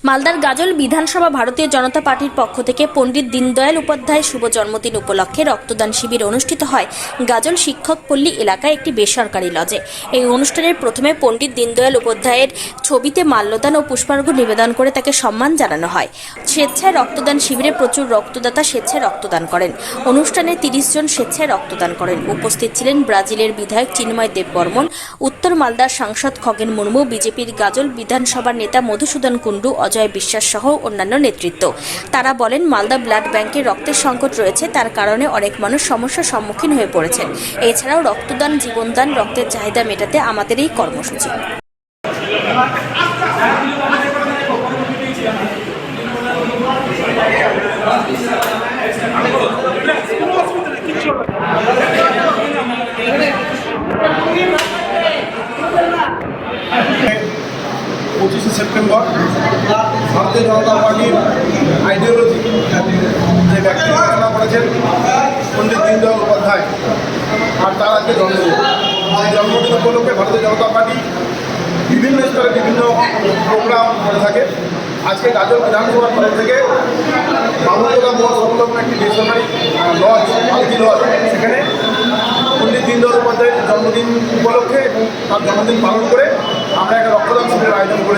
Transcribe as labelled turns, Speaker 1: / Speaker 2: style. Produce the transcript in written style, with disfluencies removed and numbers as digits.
Speaker 1: মালদার গাজল বিধানসভা ভারতীয় জনতা পার্টির পক্ষ থেকে পণ্ডিত দীনদয়াল উপাধ্যায় শুভ জন্মদিন উপলক্ষে রক্তদান শিবির অনুষ্ঠিত হয় গাজল শিক্ষক পল্লী এলাকায় একটি বেসরকারি লজে। এই অনুষ্ঠানের প্রথমে পণ্ডিত দীনদয়াল উপাধ্যায়ের ছবিতে মাল্যদান ও পুষ্পার্ঘ্য নিবেদন করে তাকে সম্মান জানানো হয়। স্বেচ্ছায় রক্তদান শিবিরে প্রচুর রক্তদাতা স্বেচ্ছায় রক্তদান করেন। অনুষ্ঠানে 30 জন স্বেচ্ছায় রক্তদান করেন। উপস্থিত ছিলেন ব্রাজিলের বিধায়ক চিন্ময় দেববর্মন, উত্তর মালদার সাংসদ খগেন মুর্মু, বিজেপির গাজল বিধানসভার নেতা মধুসূদন কুণ্ডু, অজয় বিশ্বাস সহ অন্যান্য নেতৃত্ব। তারা বলেন, মালদা ব্লাড ব্যাংকে রক্তের সংকট রয়েছে, তার কারণে অনেক মানুষ সমস্যার সম্মুখীন হয়ে পড়েছেন। এছাড়াও রক্তদান, জীবনদান, রক্তের চাহিদা মেটাতে আমাদের এই কর্মসূচি।
Speaker 2: পঁচিশে সেপ্টেম্বর ভারতীয় জনতা পার্টির আইডিওলজি যে ব্যক্তি রচনা করেছেন পণ্ডিত দীনদয়াল উপাধ্যায়, আর তার আজকে জন্মদিন। এই জন্মদিন উপলক্ষে ভারতীয় জনতা পার্টি বিভিন্ন স্তরে বিভিন্ন প্রোগ্রাম করে থাকে। আজকে গাজল বিধানসভার তরফ থেকে বাবুতলা মোড় সংলগ্ন একটি বেসরকারি লজ, আলতি লজ, সেখানে পণ্ডিত দীনদয়াল উপাধ্যায়ের জন্মদিন উপলক্ষে এবং তার জন্মদিন পালন করে আমরা একটা রক্তদান শিবিরের আয়োজন করি।